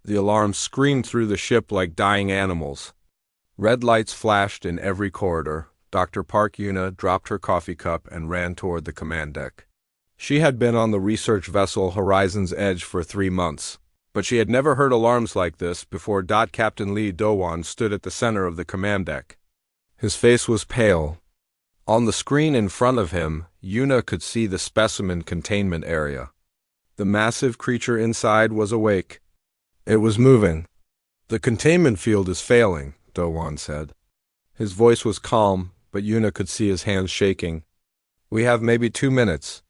The alarms screamed through the ship like dying animals. Red lights flashed in every corridor. Dr. Park Yuna dropped her coffee cup and ran toward the command deck. She had been on the research vessel Horizon's Edge for 3 months, but she had never heard alarms like this before. Captain Lee Do-won stood at the center of the command deck. His face was pale. On the screen in front of him, Yuna could see the specimen containment area. The massive creature inside was awake. It was moving. "The containment field is failing," Do-won said. His voice was calm, but Yuna could see his hands shaking. "We have maybe 2 minutes."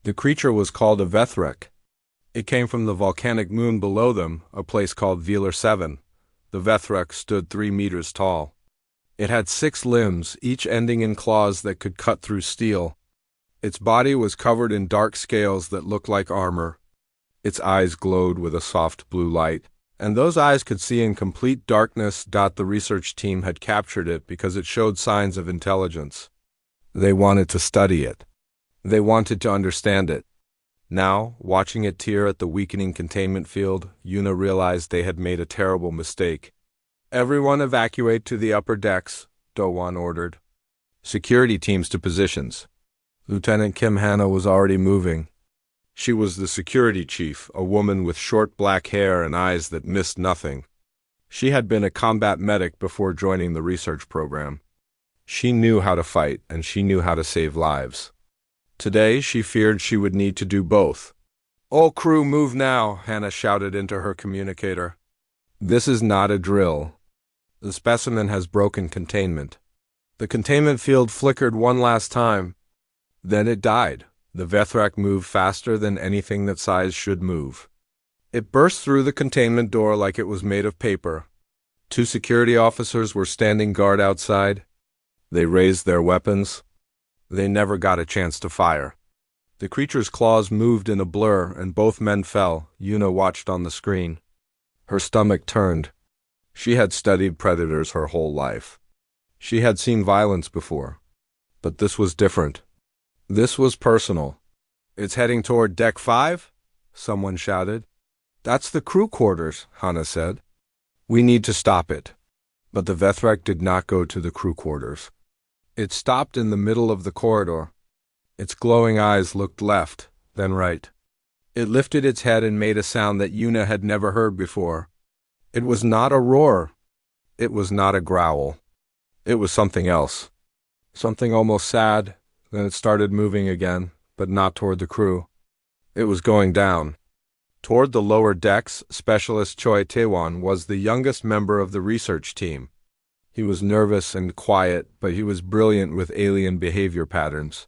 The creature was called a Vethrek. It came from the volcanic moon below them, a place called Velar 7. The Vethrek stood 3 meters tall. It had 6 limbs, each ending in claws that could cut through steel. Its body was covered in dark scales that looked like armor. Its eyes glowed with a soft blue light, and those eyes could see in complete darkness. The research team had captured it because it showed signs of intelligence. They wanted to study it. They wanted to understand it. Now, watching it tear at the weakening containment field, Yuna realized they had made a terrible mistake. "Everyone evacuate to the upper decks," Do-won ordered. "Security teams to positions." Lieutenant Kim Hana was already moving. She was the security chief, a woman with short black hair and eyes that missed nothing. She had been a combat medic before joining the research program. She knew how to fight, and she knew how to save lives. Today, she feared she would need to do both. "All crew move now," Hannah shouted into her communicator. "This is not a drill. The specimen has broken containment." The containment field flickered one last time. Then it died. The Vethrek moved faster than anything that size should move. It burst through the containment door like it was made of paper. 2 security officers were standing guard outside. They raised their weapons. They never got a chance to fire. The creature's claws moved in a blur, and both men fell. Yuna watched on the screen. Her stomach turned. She had studied predators her whole life. She had seen violence before. But this was different. This was personal. "It's heading toward Deck 5? Someone shouted. "That's the crew quarters," Hana said. "We need to stop it." But the Vethrek did not go to the crew quarters. It stopped in the middle of the corridor. Its glowing eyes looked left, then right. It lifted its head and made a sound that Yuna had never heard before. It was not a roar. It was not a growl. It was something else. Something almost sad. Then it started moving again, but not toward the crew. It was going down. Toward the lower decks, Specialist Choi Tae-won was the youngest member of the research team. He was nervous and quiet, but he was brilliant with alien behavior patterns.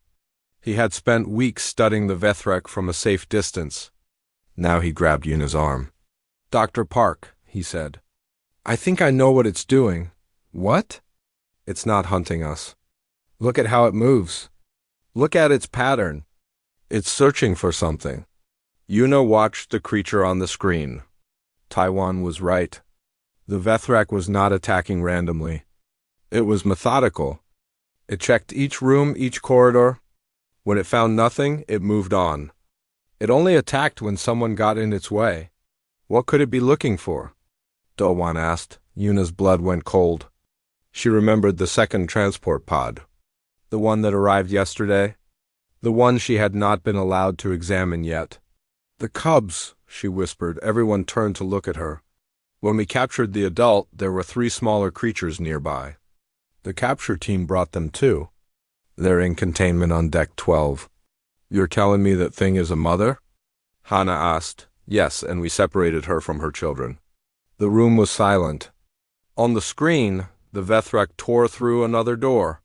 He had spent weeks studying the Vethrek from a safe distance. Now he grabbed Yuna's arm. "Dr. Park," he said. "I think I know what it's doing." "What?" "It's not hunting us. Look at how it moves. Look at its pattern. It's searching for something." Yuna watched the creature on the screen. Taiwan was right. The Vethrek was not attacking randomly. It was methodical. It checked each room, each corridor. When it found nothing, it moved on. It only attacked when someone got in its way. What could it be looking for? Do-won asked. Yuna's blood went cold. She remembered the second transport pod. The one that arrived yesterday. The one she had not been allowed to examine yet. "The cubs," she whispered. Everyone turned to look at her. "When we captured the adult, there were 3 smaller creatures nearby. The capture team brought them too. They're in containment on Deck 12. "You're telling me that thing is a mother?" Hana asked. "Yes, and we separated her from her children." The room was silent. On the screen, the Vethrek tore through another door.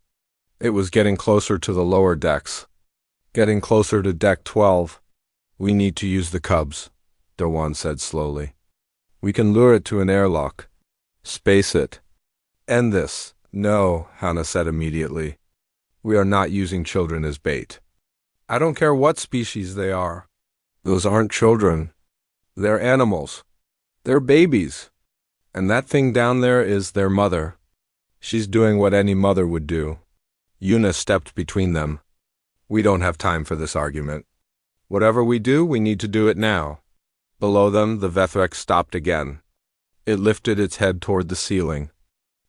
It was getting closer to the lower decks. Getting closer to Deck 12. "We need to use the cubs," Do-won said slowly. "We can lure it to an airlock. Space it. End this." "No," Hana said immediately. "We are not using children as bait. I don't care what species they are. Those aren't children. They're animals. They're babies. And that thing down there is their mother. She's doing what any mother would do." Yuna stepped between them. "We don't have time for this argument. Whatever we do, we need to do it now." Below them, the Vethrek stopped again. It lifted its head toward the ceiling.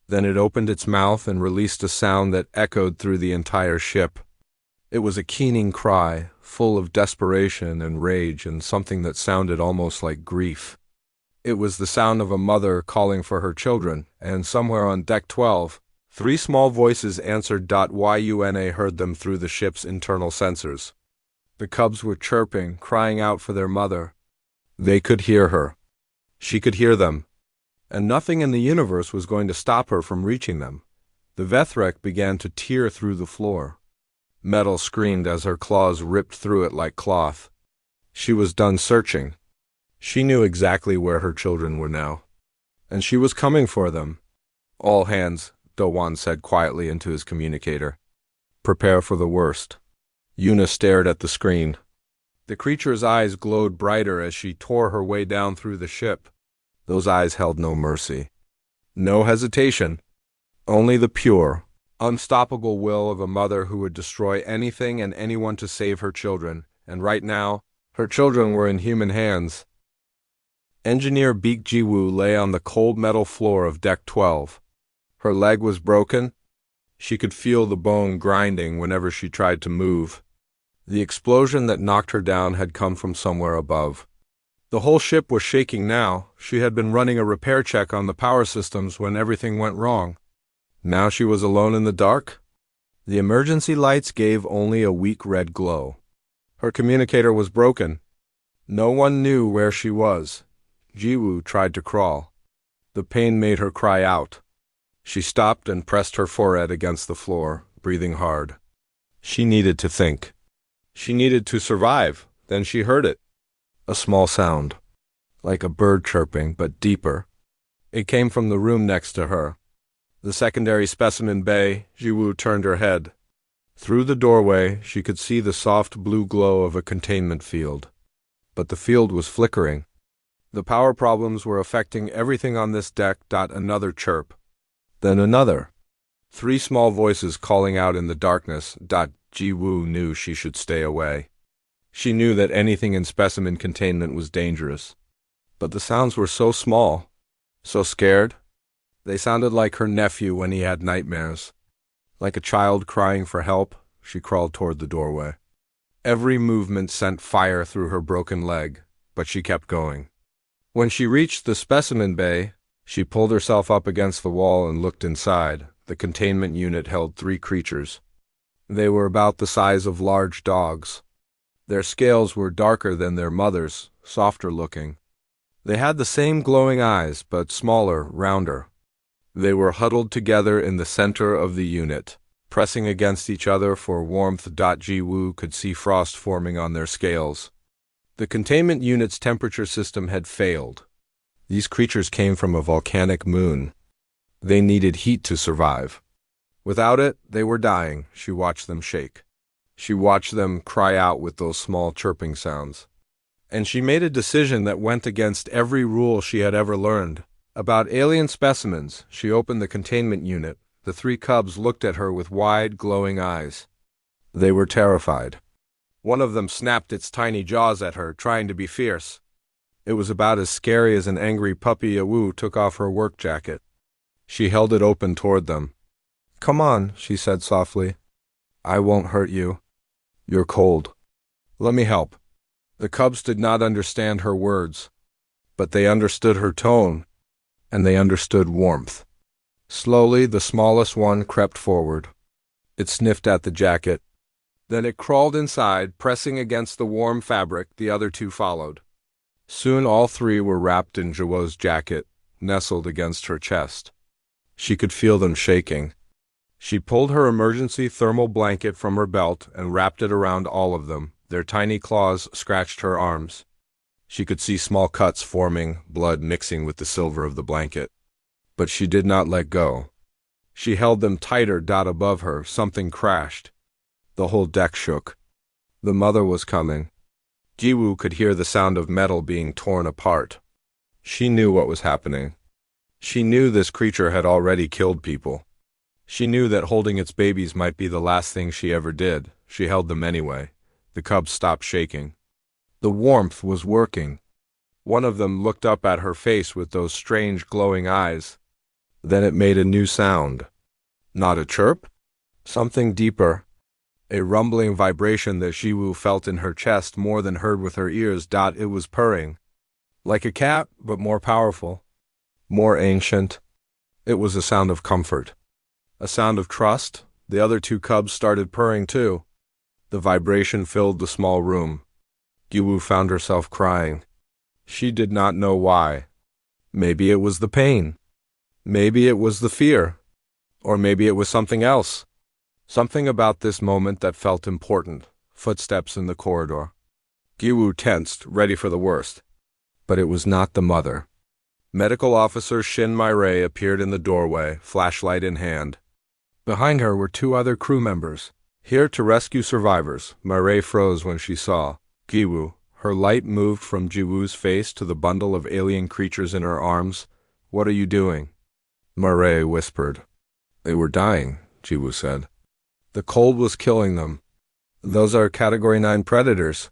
Then it opened its mouth and released a sound that echoed through the entire ship. It was a keening cry, full of desperation and rage and something that sounded almost like grief. It was the sound of a mother calling for her children, and somewhere on Deck 12, three small voices answered. Yuna heard them through the ship's internal sensors. The cubs were chirping, crying out for their mother. They could hear her. She could hear them. And nothing in the universe was going to stop her from reaching them. The Vethrek began to tear through the floor. Metal screamed as her claws ripped through it like cloth. She was done searching. She knew exactly where her children were now. And she was coming for them. All hands, Dowan said quietly into his communicator. Prepare for the worst. Yuna stared at the screen. The creature's eyes glowed brighter as she tore her way down through the ship. Those eyes held no mercy. No hesitation. Only the pure, unstoppable will of a mother who would destroy anything and anyone to save her children, and right now, her children were in human hands. Engineer Beak Jiwoo lay on the cold metal floor of Deck 12. Her leg was broken. She could feel the bone grinding whenever she tried to move. The explosion that knocked her down had come from somewhere above. The whole ship was shaking now. She had been running a repair check on the power systems when everything went wrong. Now she was alone in the dark. The emergency lights gave only a weak red glow. Her communicator was broken. No one knew where she was. Jiwoo tried to crawl. The pain made her cry out. She stopped and pressed her forehead against the floor, breathing hard. She needed to think. She needed to survive. Then she heard it. A small sound, like a bird chirping, but deeper. It came from the room next to her. The secondary specimen bay. Jiwoo turned her head. Through the doorway, she could see the soft blue glow of a containment field. But the field was flickering. The power problems were affecting everything on this deck. Another chirp. Then another. Three small voices calling out in the darkness. Jiwoo knew she should stay away. She knew that anything in specimen containment was dangerous. But the sounds were so small, so scared. They sounded like her nephew when he had nightmares. Like a child crying for help, she crawled toward the doorway. Every movement sent fire through her broken leg, but she kept going. When she reached the specimen bay, she pulled herself up against the wall and looked inside. The containment unit held three creatures. They were about the size of large dogs. Their scales were darker than their mother's, softer looking. They had the same glowing eyes, but smaller, rounder. They were huddled together in the center of the unit, pressing against each other for warmth. Jiwoo could see frost forming on their scales. The containment unit's temperature system had failed. These creatures came from a volcanic moon. They needed heat to survive. Without it, they were dying. She watched them shake. She watched them cry out with those small chirping sounds. And she made a decision that went against every rule she had ever learned. About alien specimens, she opened the containment unit. The three cubs looked at her with wide, glowing eyes. They were terrified. One of them snapped its tiny jaws at her, trying to be fierce. It was about as scary as an angry puppy. Awu took off her work jacket. She held it open toward them. "Come on," she said softly. "I won't hurt you. You're cold. Let me help." The cubs did not understand her words, but they understood her tone, and they understood warmth. Slowly, the smallest one crept forward. It sniffed at the jacket. Then it crawled inside, pressing against the warm fabric. The other two followed. Soon all three were wrapped in Jiwoo's jacket, nestled against her chest. She could feel them shaking. She pulled her emergency thermal blanket from her belt and wrapped it around all of them. Their tiny claws scratched her arms. She could see small cuts forming, blood mixing with the silver of the blanket. But she did not let go. She held them tighter. Above her, something crashed. The whole deck shook. The mother was coming. Jiwoo could hear the sound of metal being torn apart. She knew what was happening. She knew this creature had already killed people. She knew that holding its babies might be the last thing she ever did. She held them anyway. The cubs stopped shaking. The warmth was working. One of them looked up at her face with those strange glowing eyes. Then it made a new sound. Not a chirp? Something deeper. A rumbling vibration that Jiwoo felt in her chest more than heard with her ears. It was purring. Like a cat, but more powerful. More ancient. It was a sound of comfort. A sound of trust. The other two cubs started purring too. The vibration filled the small room. Jiwoo found herself crying. She did not know why. Maybe it was the pain. Maybe it was the fear. Or maybe it was something else. Something about this moment that felt important. Footsteps in the corridor. Jiwoo tensed, ready for the worst. But it was not the mother. Medical Officer Shin Mirai appeared in the doorway, flashlight in hand. Behind her were two other crew members, here to rescue survivors. Mirai froze when she saw Jiwoo. Her light moved from Jiwoo's face to the bundle of alien creatures in her arms. "What are you doing?" Mirai whispered. "They were dying," Jiwoo said. "The cold was killing them. Those are Category 9 predators.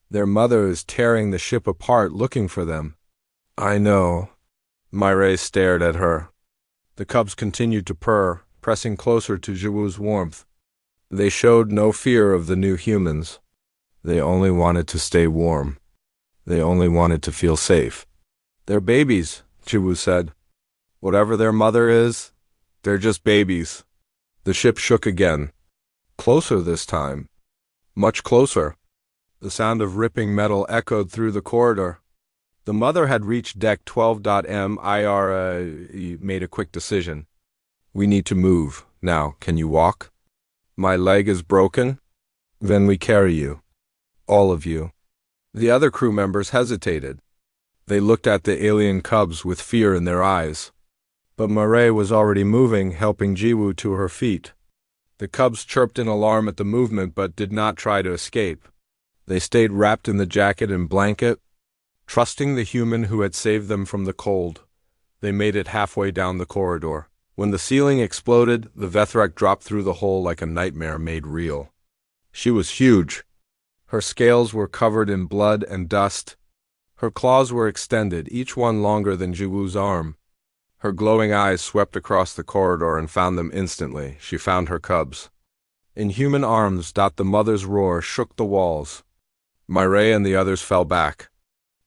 Their mother is tearing the ship apart looking for them." "I know." Mirai stared at her. The cubs continued to purr, pressing closer to Jiwoo's warmth. They showed no fear of the new humans. They only wanted to stay warm. They only wanted to feel safe. "They're babies," Jiwoo said. "Whatever their mother is, they're just babies." The ship shook again. Closer this time. Much closer. The sound of ripping metal echoed through the corridor. The mother had reached deck 12. Mir made a quick decision. "We need to move. Now, can you walk?" "My leg is broken." "Then we carry you. All of you." The other crew members hesitated. They looked at the alien cubs with fear in their eyes. But Mirai was already moving, helping Jiwoo to her feet. The cubs chirped in alarm at the movement but did not try to escape. They stayed wrapped in the jacket and blanket, trusting the human who had saved them from the cold. They made it halfway down the corridor. When the ceiling exploded, the Vethrak dropped through the hole like a nightmare made real. She was huge. Her scales were covered in blood and dust. Her claws were extended, each one longer than Jiwoo's arm. Her glowing eyes swept across the corridor and found them instantly. She found her cubs. In human arms, the mother's roar shook the walls. Mirai and the others fell back.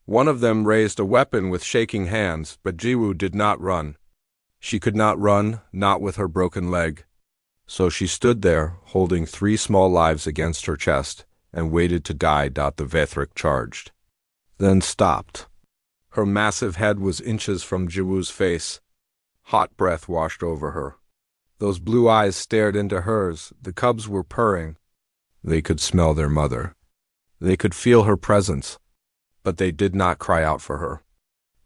One of them raised a weapon with shaking hands, but Jiwoo did not run. She could not run, not with her broken leg. So she stood there, holding 3 small lives against her chest, and waited to die. The Vethrak charged. Then stopped. Her massive head was inches from Jiwoo's face. Hot breath washed over her. Those blue eyes stared into hers. The cubs were purring. They could smell their mother. They could feel her presence. But they did not cry out for her.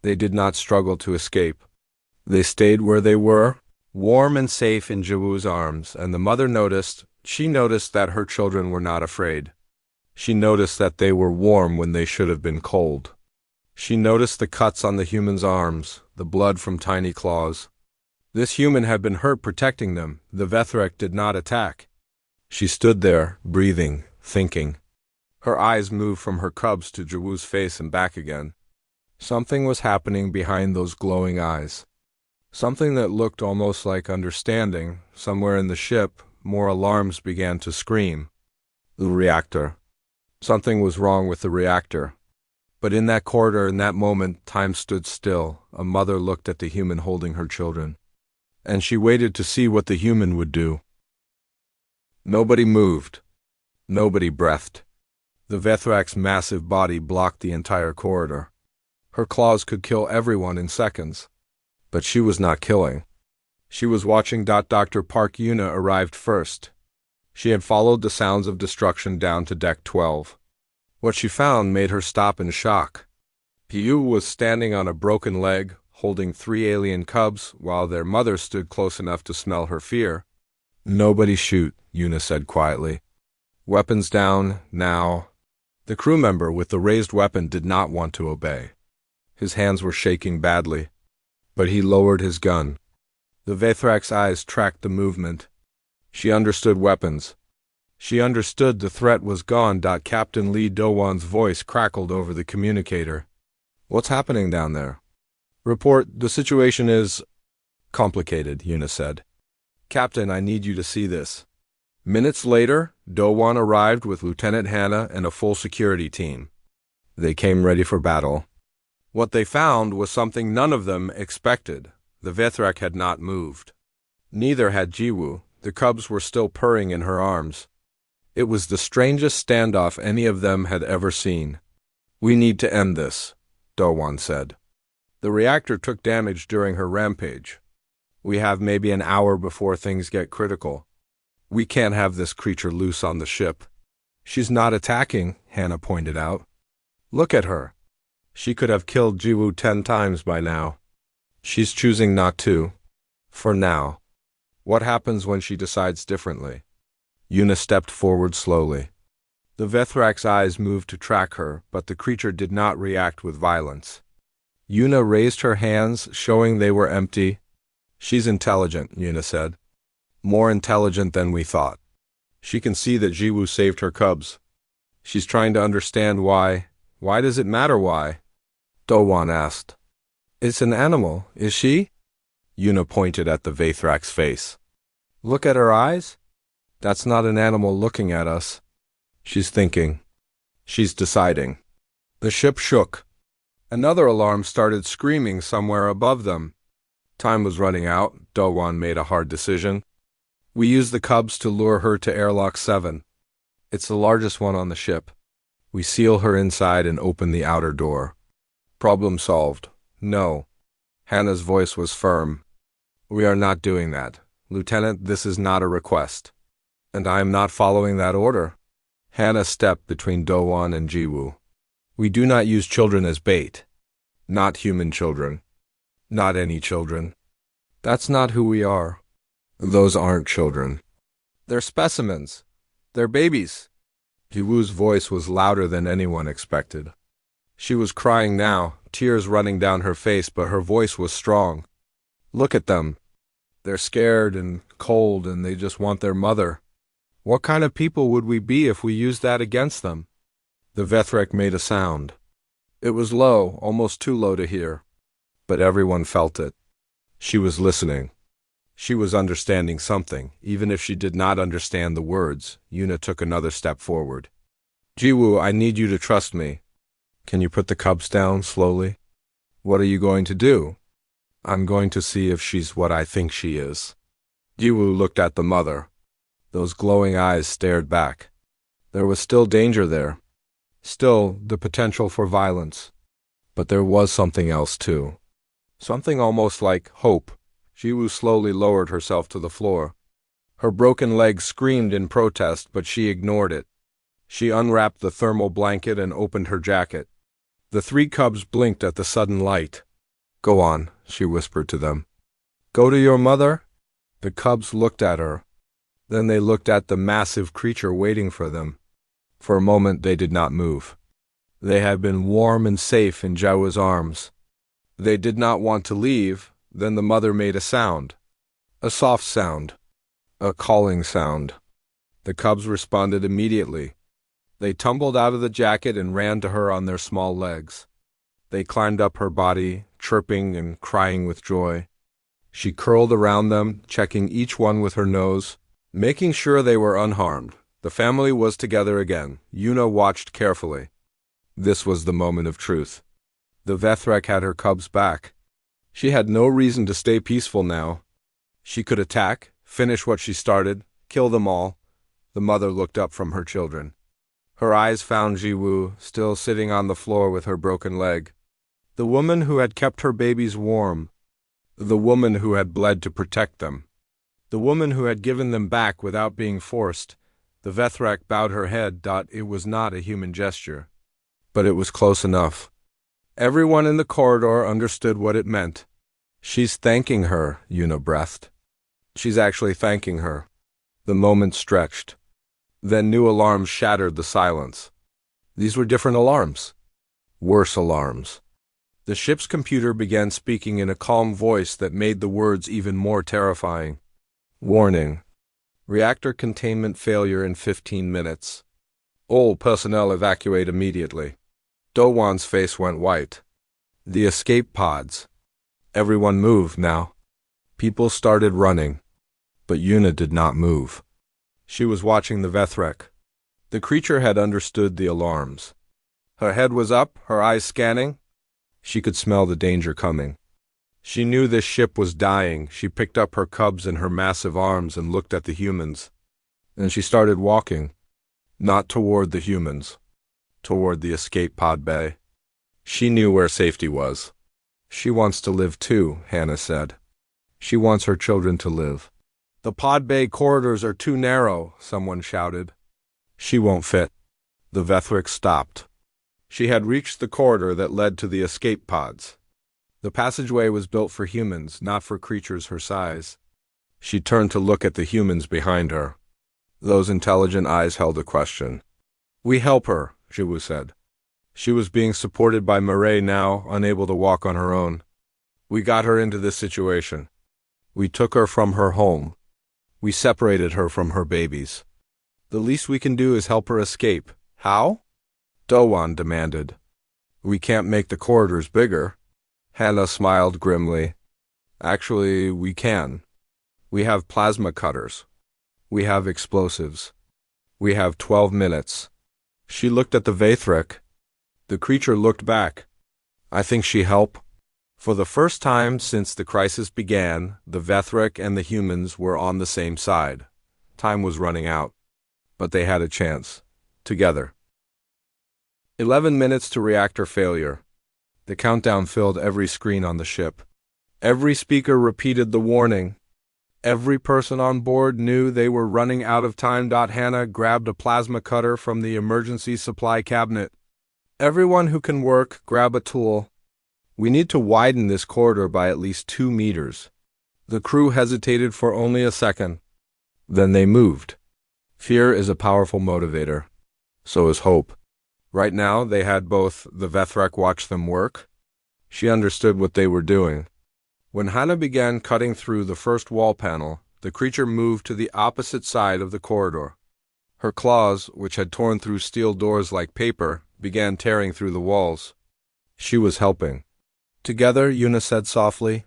They did not struggle to escape. They stayed where they were, warm and safe in Jiwoo's arms, and the mother noticed. She noticed that her children were not afraid. She noticed that they were warm when they should have been cold. She noticed the cuts on the human's arms, the blood from tiny claws. This human had been hurt protecting them. The Vethrak did not attack. She stood there, breathing, thinking. Her eyes moved from her cubs to Jiwoo's face and back again. Something was happening behind those glowing eyes. Something that looked almost like understanding. Somewhere in the ship, more alarms began to scream. The reactor. Something was wrong with the reactor. But in that corridor, in that moment, time stood still. A mother looked at the human holding her children. And she waited to see what the human would do. Nobody moved. Nobody breathed. The Vethrak's massive body blocked the entire corridor. Her claws could kill everyone in seconds. But she was not killing. She was watching. Dr. Park Yuna arrived first. She had followed the sounds of destruction down to deck 12. What she found made her stop in shock. Piyu was standing on a broken leg, holding 3 alien cubs, while their mother stood close enough to smell her fear. "Nobody shoot," Yuna said quietly. "Weapons down, now." The crew member with the raised weapon did not want to obey. His hands were shaking badly. But he lowered his gun. The Vethrak's eyes tracked the movement. She understood weapons. She understood the threat was gone. Captain Lee Dowon's voice crackled over the communicator. What's happening down there? Report, the situation is complicated, Yuna said. Captain, I need you to see this. Minutes later, Do-won arrived with Lieutenant Hannah and a full security team. They came ready for battle. What they found was something none of them expected. The Vethrak had not moved. Neither had Jiwoo. The cubs were still purring in her arms. It was the strangest standoff any of them had ever seen. We need to end this, Do-won said. The reactor took damage during her rampage. We have maybe an hour before things get critical. We can't have this creature loose on the ship. She's not attacking, Hannah pointed out. Look at her. She could have killed Jiwoo 10 times by now. She's choosing not to. For now. What happens when she decides differently? Yuna stepped forward slowly. The Vethrak's eyes moved to track her, but the creature did not react with violence. Yuna raised her hands, showing they were empty. She's intelligent, Yuna said. More intelligent than we thought. She can see that Jiwoo saved her cubs. She's trying to understand why. Why does it matter why? Do-won asked. It's an animal, is she? Yuna pointed at the Vethrak's face. Look at her eyes? That's not an animal looking at us. She's thinking. She's deciding. The ship shook. Another alarm started screaming somewhere above them. Time was running out. Do-won made a hard decision. We use the cubs to lure her to airlock 7. It's the largest one on the ship. We seal her inside and open the outer door. Problem solved. No. Hannah's voice was firm. We are not doing that. Lieutenant, this is not a request. And I am not following that order. Hannah stepped between Do-won and Jiwoo. We do not use children as bait. Not human children. Not any children. That's not who we are. Those aren't children. They're specimens. They're babies. Jiwoo's voice was louder than anyone expected. She was crying now, tears running down her face, but her voice was strong. Look at them. They're scared and cold and they just want their mother. What kind of people would we be if we used that against them? The Vethrak made a sound. It was low, almost too low to hear. But everyone felt it. She was listening. She was understanding something, even if she did not understand the words. Yuna took another step forward. Jiwoo, I need you to trust me. Can you put the cubs down slowly? What are you going to do? I'm going to see if she's what I think she is. Jiwoo looked at the mother. Those glowing eyes stared back. There was still danger there. Still the potential for violence. But there was something else too. Something almost like hope. Jiwoo slowly lowered herself to the floor. Her broken leg screamed in protest, but she ignored it. She unwrapped the thermal blanket and opened her jacket. The 3 cubs blinked at the sudden light. Go on, she whispered to them. Go to your mother? The cubs looked at her. Then they looked at the massive creature waiting for them. For a moment they did not move. They had been warm and safe in Jiwoo's arms. They did not want to leave. Then the mother made a sound. A soft sound. A calling sound. The cubs responded immediately. They tumbled out of the jacket and ran to her on their small legs. They climbed up her body, chirping and crying with joy. She curled around them, checking each one with her nose, making sure they were unharmed. The family was together again. Yuna watched carefully. This was the moment of truth. The Vethrak had her cubs back. She had no reason to stay peaceful now. She could attack, finish what she started, kill them all. The mother looked up from her children. Her eyes found Jiwoo, still sitting on the floor with her broken leg. The woman who had kept her babies warm. The woman who had bled to protect them. The woman who had given them back without being forced. The Vethrak bowed her head. It was not a human gesture. But it was close enough. Everyone in the corridor understood what it meant. She's thanking her, Yuna breathed. She's actually thanking her. The moment stretched. Then new alarms shattered the silence. These were different alarms. Worse alarms. The ship's computer began speaking in a calm voice that made the words even more terrifying. Warning. Reactor containment failure in 15 minutes. All personnel evacuate immediately. Do-won's face went white. The escape pods. Everyone moved now. People started running, but Yuna did not move. She was watching the Vethrek. The creature had understood the alarms. Her head was up, her eyes scanning. She could smell the danger coming. She knew this ship was dying. She picked up her cubs in her massive arms and looked at the humans. And she started walking, not toward the humans, toward the escape pod bay. She knew where safety was. She wants to live too, Hannah said. She wants her children to live. The pod bay corridors are too narrow, someone shouted. She won't fit. The Vethrek stopped. She had reached the corridor that led to the escape pods. The passageway was built for humans, not for creatures her size. She turned to look at the humans behind her. Those intelligent eyes held a question. We help her, Jiwoo said. She was being supported by Mireille now, unable to walk on her own. We got her into this situation. We took her from her home. We separated her from her babies. The least we can do is help her escape. How? Dowan demanded. We can't make the corridors bigger. Hannah smiled grimly. Actually, we can. We have plasma cutters. We have explosives. We have 12 minutes. She looked at the Vethrek. The creature looked back. I think she helped. For the first time since the crisis began, the Vethrek and the humans were on the same side. Time was running out. But they had a chance. Together. 11 minutes to reactor failure. The countdown filled every screen on the ship. Every speaker repeated the warning. Every person on board knew they were running out of time. Hannah grabbed a plasma cutter from the emergency supply cabinet. Everyone who can work, grab a tool. We need to widen this corridor by at least 2 meters. The crew hesitated for only a second. Then they moved. Fear is a powerful motivator. So is hope. Right now, they had both the Vethrek watch them work. She understood what they were doing. When Hannah began cutting through the first wall panel, the creature moved to the opposite side of the corridor. Her claws, which had torn through steel doors like paper, began tearing through the walls. She was helping. Together, Yuna said softly.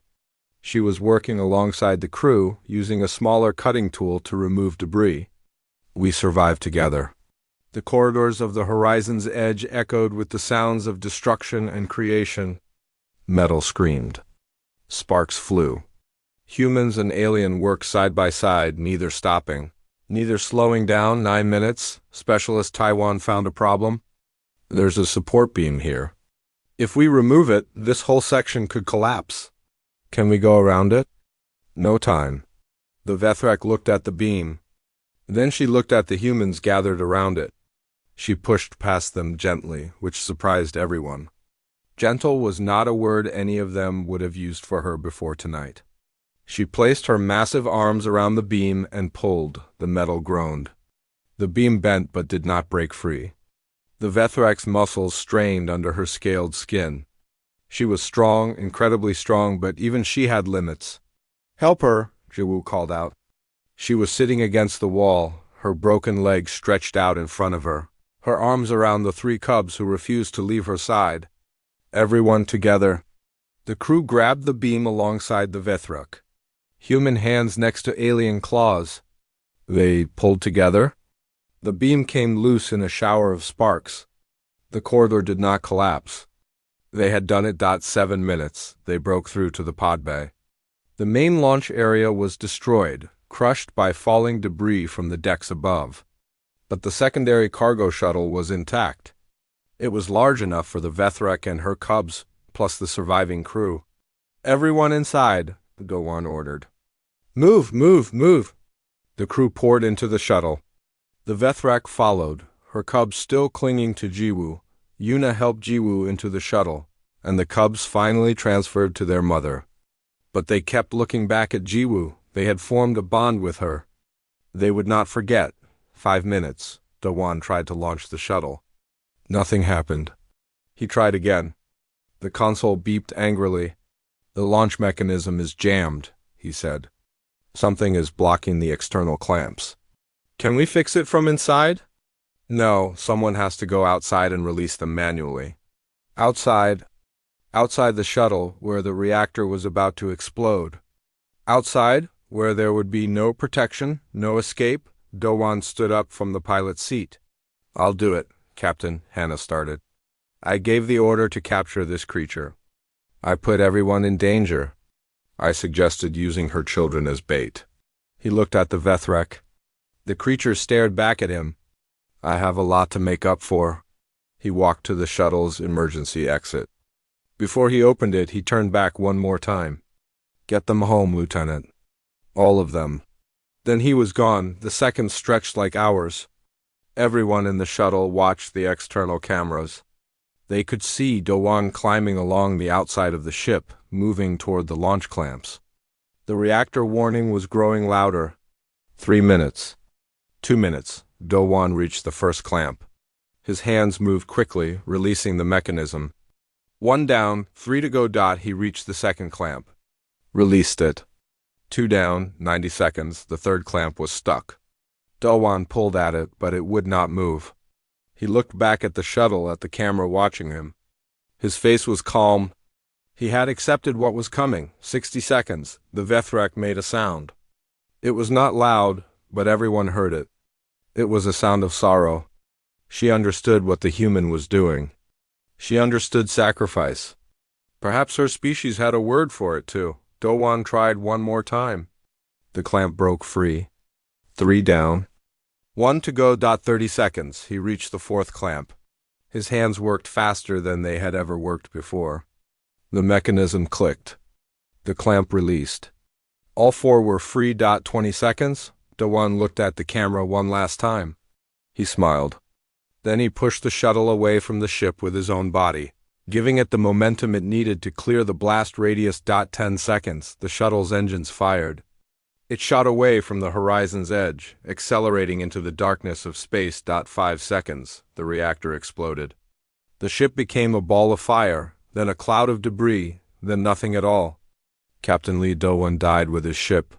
She was working alongside the crew, using a smaller cutting tool to remove debris. We survived together. The corridors of the horizon's edge echoed with the sounds of destruction and creation. Metal screamed. Sparks flew. Humans and alien worked side by side, neither stopping, neither slowing down. 9 minutes. Specialist Taiwan found a problem. There's a support beam here. If we remove it, this whole section could collapse. Can we go around it? No time. The Vethrek looked at the beam. Then she looked at the humans gathered around it. She pushed past them gently, which surprised everyone. Gentle was not a word any of them would have used for her before tonight. She placed her massive arms around the beam and pulled. The metal groaned. The beam bent but did not break free. The Vethrek's muscles strained under her scaled skin. She was strong, incredibly strong, but even she had limits. Help her, Jiwoo called out. She was sitting against the wall, her broken legs stretched out in front of her, her arms around the 3 cubs who refused to leave her side. Everyone together. The crew grabbed the beam alongside the Vethrek. Human hands next to alien claws. They pulled together. The beam came loose in a shower of sparks. The corridor did not collapse. They had done it. 7 minutes. They broke through to the pod bay. The main launch area was destroyed, crushed by falling debris from the decks above. But the secondary cargo shuttle was intact. It was large enough for the Vethrek and her cubs, plus the surviving crew. Everyone inside, the Dowan ordered. Move, move, move. The crew poured into the shuttle. The Vethrek followed, her cubs still clinging to Jiwoo. Yuna helped Jiwoo into the shuttle, and the cubs finally transferred to their mother. But they kept looking back at Jiwoo. They had formed a bond with her. They would not forget. 5 minutes. Dowan tried to launch the shuttle. Nothing happened. He tried again. The console beeped angrily. The launch mechanism is jammed, he said. Something is blocking the external clamps. Can we fix it from inside? No, someone has to go outside and release them manually. Outside. Outside the shuttle, where the reactor was about to explode. Outside, where there would be no protection, no escape, Do-won stood up from the pilot's seat. "I'll do it, Captain," Hannah started. "I gave the order to capture this creature. I put everyone in danger." I suggested using her children as bait. He looked at the Vethrek. The creature stared back at him. "I have a lot to make up for." He walked to the shuttle's emergency exit. Before he opened it, he turned back one more time. "Get them home, Lieutenant. All of them." Then he was gone. The seconds stretched like hours. Everyone in the shuttle watched the external cameras. They could see Do-won climbing along the outside of the ship, moving toward the launch clamps. The reactor warning was growing louder. 3 minutes. 2 minutes. Do-won reached the first clamp. His hands moved quickly, releasing the mechanism. 1 down, 3 to go. He reached the second clamp. Released it. 2 down, 90 seconds. The third clamp was stuck. Do-won pulled at it, but it would not move. He looked back at the shuttle, at the camera watching him. His face was calm. He had accepted what was coming. 60 seconds. The Vethrek made a sound. It was not loud, but everyone heard it. It was a sound of sorrow. She understood what the human was doing. She understood sacrifice. Perhaps her species had a word for it, too. Do-won tried one more time. The clamp broke free. 3 down. 1 to go. 30 seconds. He reached the fourth clamp. His hands worked faster than they had ever worked before. The mechanism clicked. The clamp released. All 4 were free. 20 seconds. Do-won looked at the camera one last time. He smiled. Then he pushed the shuttle away from the ship with his own body, giving it the momentum it needed to clear the blast radius. 10 seconds. The shuttle's engines fired. It shot away from the horizon's edge, accelerating into the darkness of space. 5 seconds. The reactor exploded. The ship became a ball of fire, then a cloud of debris, then nothing at all. Captain Lee Do-won died with his ship.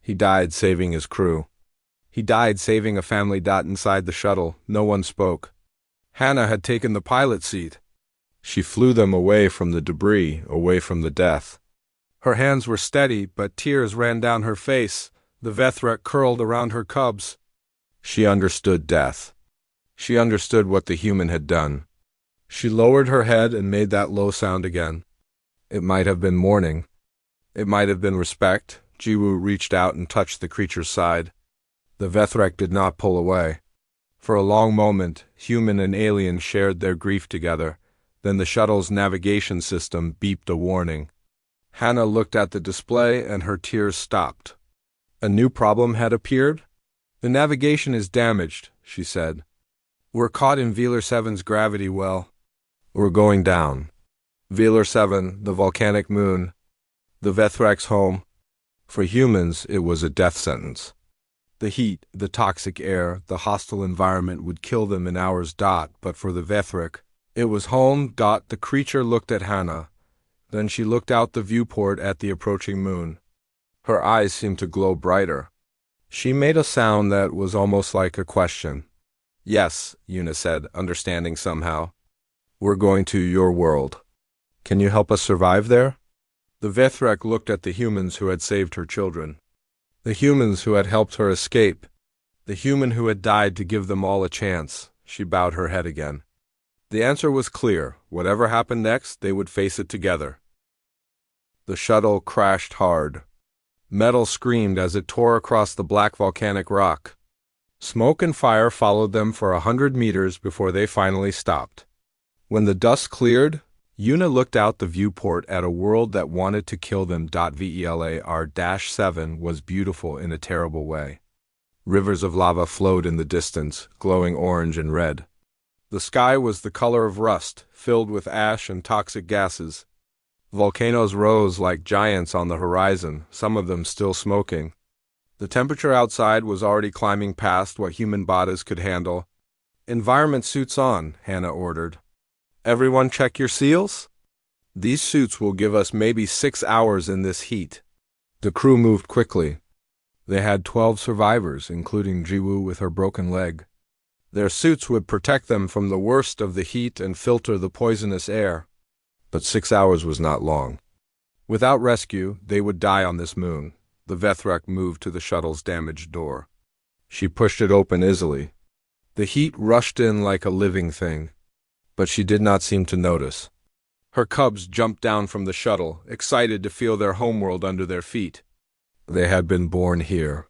He died saving his crew. He died saving a family. Inside the shuttle, no one spoke. Hannah had taken the pilot's seat. She flew them away from the debris, away from the death. Her hands were steady, but tears ran down her face. The Vethrek curled around her cubs. She understood death. She understood what the human had done. She lowered her head and made that low sound again. It might have been mourning. It might have been respect. Jiwoo reached out and touched the creature's side. The Vethrek did not pull away. For a long moment, human and alien shared their grief together. Then the shuttle's navigation system beeped a warning. Hannah looked at the display and her tears stopped. A new problem had appeared? "The navigation is damaged," she said. "We're caught in Velar 7's gravity well. We're going down. Velar 7, the volcanic moon. The Vethrek's home. For humans, it was a death sentence. The heat, the toxic air, the hostile environment would kill them in hours. But for the Vethrek, it was home. The creature looked at Hannah. Then she looked out the viewport at the approaching moon. Her eyes seemed to glow brighter. She made a sound that was almost like a question. "Yes," Yuna said, understanding somehow. "We're going to your world. Can you help us survive there?" The Vethrek looked at the humans who had saved her children. The humans who had helped her escape. The human who had died to give them all a chance. She bowed her head again. The answer was clear. Whatever happened next, they would face it together. The shuttle crashed hard. Metal screamed as it tore across the black volcanic rock. Smoke and fire followed them for 100 meters before they finally stopped. When the dust cleared, Yuna looked out the viewport at a world that wanted to kill them. Velar-7 was beautiful in a terrible way. Rivers of lava flowed in the distance, glowing orange and red. The sky was the color of rust, filled with ash and toxic gases. Volcanoes rose like giants on the horizon, some of them still smoking. The temperature outside was already climbing past what human bodies could handle. "Environment suits on," Hannah ordered. "Everyone check your seals? These suits will give us maybe 6 hours in this heat." The crew moved quickly. They had 12 survivors, including Jiwoo with her broken leg. Their suits would protect them from the worst of the heat and filter the poisonous air. But 6 hours was not long. Without rescue, they would die on this moon. The Vethrak moved to the shuttle's damaged door. She pushed it open easily. The heat rushed in like a living thing, but she did not seem to notice. Her cubs jumped down from the shuttle, excited to feel their homeworld under their feet. They had been born here.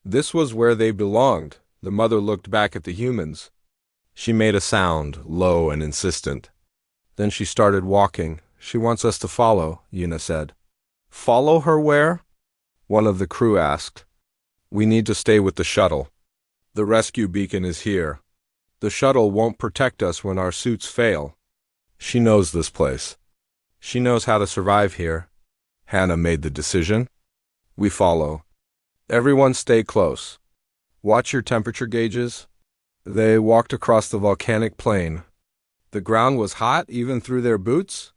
This was where they belonged. The mother looked back at the humans. She made a sound, low and insistent. Then she started walking. She wants us to follow, Yuna said. Follow her where? One of the crew asked. We need to stay with the shuttle. The rescue beacon is here. The shuttle won't protect us when our suits fail. She knows this place. She knows how to survive here. Hannah made the decision. We follow. Everyone stay close. Watch your temperature gauges. They walked across the volcanic plain. The ground was hot even through their boots.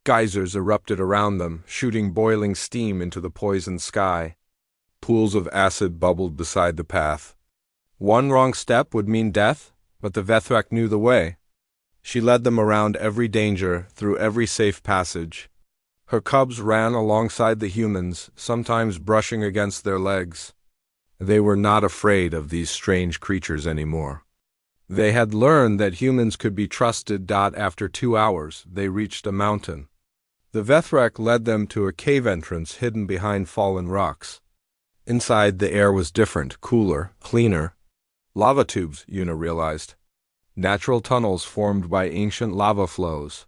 Geysers erupted around them, shooting boiling steam into the poisoned sky. Pools of acid bubbled beside the path. One wrong step would mean death, but the Vethrak knew the way. She led them around every danger, through every safe passage. Her cubs ran alongside the humans, sometimes brushing against their legs. They were not afraid of these strange creatures anymore. They had learned that humans could be trusted. After 2 hours, they reached a mountain. The Vethrak led them to a cave entrance hidden behind fallen rocks. Inside, the air was different, cooler, cleaner. Lava tubes, Yuna realized. Natural tunnels formed by ancient lava flows.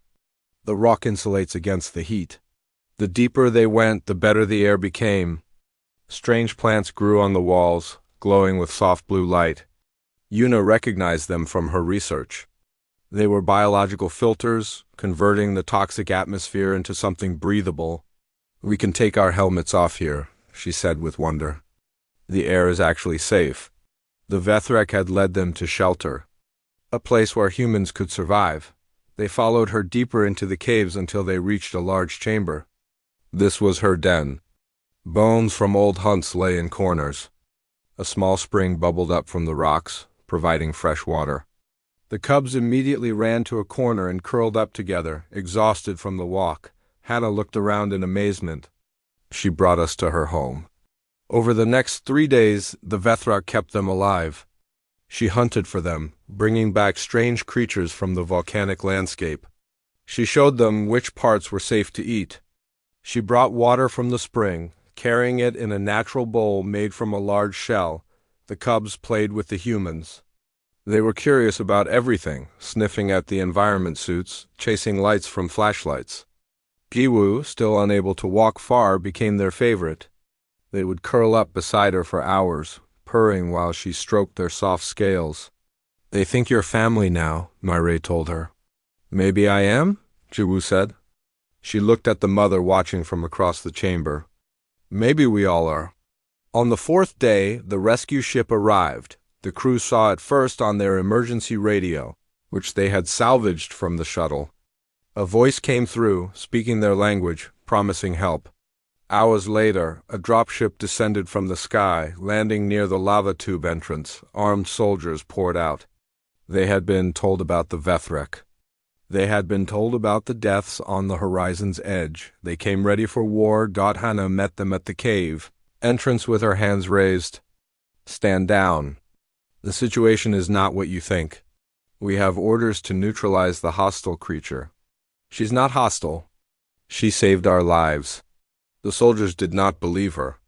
The rock insulates against the heat. The deeper they went, the better the air became. Strange plants grew on the walls, glowing with soft blue light. Yuna recognized them from her research. They were biological filters, converting the toxic atmosphere into something breathable. We can take our helmets off here, she said with wonder. The air is actually safe. The Vethrak had led them to shelter, a place where humans could survive. They followed her deeper into the caves until they reached a large chamber. This was her den. Bones from old hunts lay in corners. A small spring bubbled up from the rocks, providing fresh water. The cubs immediately ran to a corner and curled up together, exhausted from the walk. Hannah looked around in amazement. She brought us to her home. Over the next 3 days, the Vethrak kept them alive. She hunted for them, bringing back strange creatures from the volcanic landscape. She showed them which parts were safe to eat. She brought water from the spring, carrying it in a natural bowl made from a large shell. The cubs played with the humans. They were curious about everything, sniffing at the environment suits, chasing lights from flashlights. Jiwoo, still unable to walk far, became their favorite. They would curl up beside her for hours, purring while she stroked their soft scales. They think you're family now, Narration told her. Maybe I am, Jiwoo said. She looked at the mother watching from across the chamber. Maybe we all are. On the 4th day, the rescue ship arrived. The crew saw it first on their emergency radio, which they had salvaged from the shuttle. A voice came through, speaking their language, promising help. Hours later, a dropship descended from the sky, landing near the lava tube entrance. Armed soldiers poured out. They had been told about the Vethrak. They had been told about the deaths on the horizon's edge. They came ready for war. Hannah met them at the cave. Entrance with her hands raised. Stand down. The situation is not what you think. We have orders to neutralize the hostile creature. She's not hostile. She saved our lives. The soldiers did not believe her.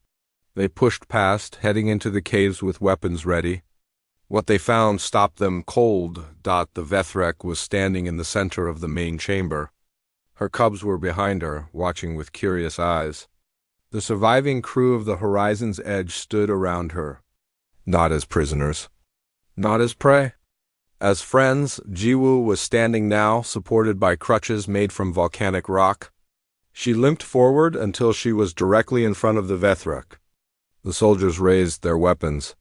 They pushed past, heading into the caves with weapons ready. What they found stopped them cold. The Vethrak was standing in the center of the main chamber. Her cubs were behind her, watching with curious eyes. The surviving crew of the horizon's edge stood around her. Not as prisoners. Not as prey. As friends, Jiwoo was standing now, supported by crutches made from volcanic rock. She limped forward until she was directly in front of the Vethrak. The soldiers raised their weapons.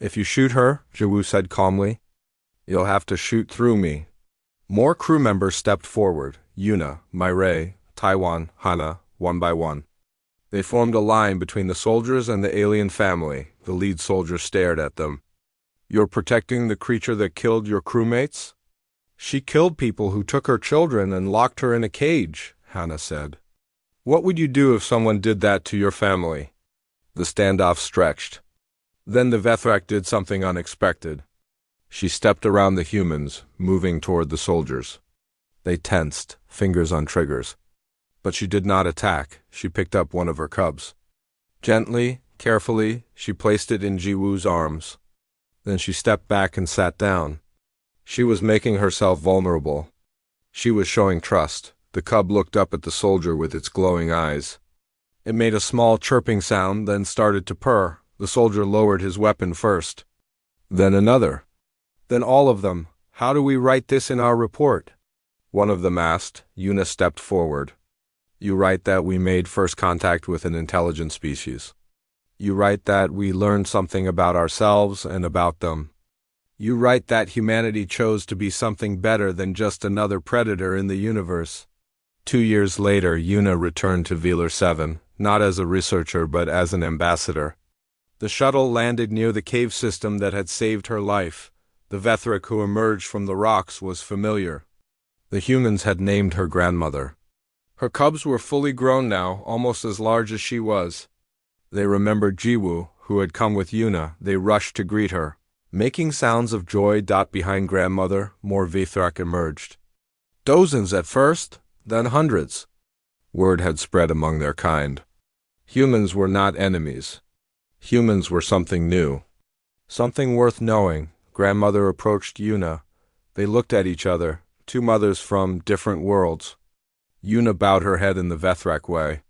If you shoot her, Jiwoo said calmly, you'll have to shoot through me. More crew members stepped forward. Yuna, Narration, Taiwan, Hannah, one by one. They formed a line between the soldiers and the alien family. The lead soldier stared at them. You're protecting the creature that killed your crewmates? She killed people who took her children and locked her in a cage, Hannah said. What would you do if someone did that to your family? The standoff stretched. Then the Vethrak did something unexpected. She stepped around the humans, moving toward the soldiers. They tensed, fingers on triggers. But she did not attack. She picked up one of her cubs. Gently, carefully, she placed it in Jiwoo's arms. Then she stepped back and sat down. She was making herself vulnerable. She was showing trust. The cub looked up at the soldier with its glowing eyes. It made a small chirping sound, then started to purr. The soldier lowered his weapon first. Then another. Then all of them. How do we write this in our report? One of them asked. Yuna stepped forward. You write that we made first contact with an intelligent species. You write that we learned something about ourselves and about them. You write that humanity chose to be something better than just another predator in the universe. 2 years later, Yuna returned to Velar 7, not as a researcher but as an ambassador. The shuttle landed near the cave system that had saved her life. The Vethrak who emerged from the rocks was familiar. The humans had named her grandmother. Her cubs were fully grown now, almost as large as she was. They remembered Jiwoo, who had come with Yuna. They rushed to greet her. Making sounds of joy. Behind grandmother, more Vethrak emerged. Dozens at first, then hundreds. Word had spread among their kind. Humans were not enemies. Humans were something new. Something worth knowing. Grandmother approached Yuna. They looked at each other, two mothers from different worlds. Yuna bowed her head in the Vethrak way.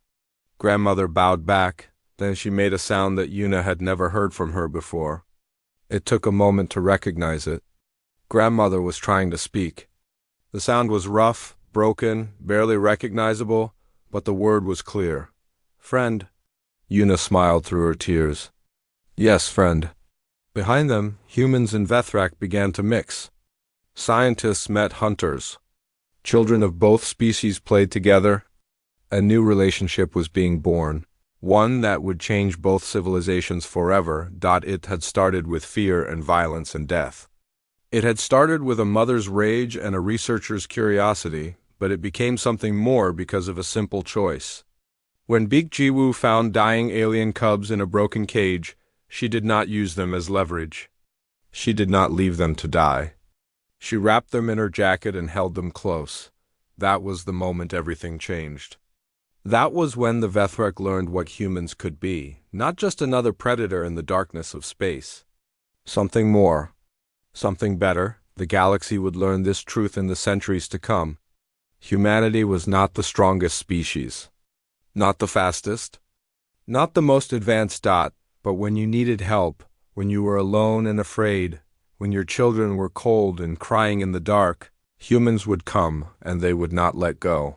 Grandmother bowed back, then she made a sound that Yuna had never heard from her before. It took a moment to recognize it. Grandmother was trying to speak. The sound was rough, broken, barely recognizable, but the word was clear. Friend. Yuna smiled through her tears. Yes, friend. Behind them, humans and Vethrak began to mix. Scientists met hunters. Children of both species played together. A new relationship was being born, one that would change both civilizations forever. It had started with fear and violence and death. It had started with a mother's rage and a researcher's curiosity, but it became something more because of a simple choice. When Big Jiwoo found dying alien cubs in a broken cage, she did not use them as leverage. She did not leave them to die. She wrapped them in her jacket and held them close. That was the moment everything changed. That was when the Vethrak learned what humans could be, not just another predator in the darkness of space. Something more. Something better. The galaxy would learn this truth in the centuries to come. Humanity was not the strongest species. Not the fastest. Not the most advanced. But when you needed help, when you were alone and afraid, when your children were cold and crying in the dark, humans would come and they would not let go.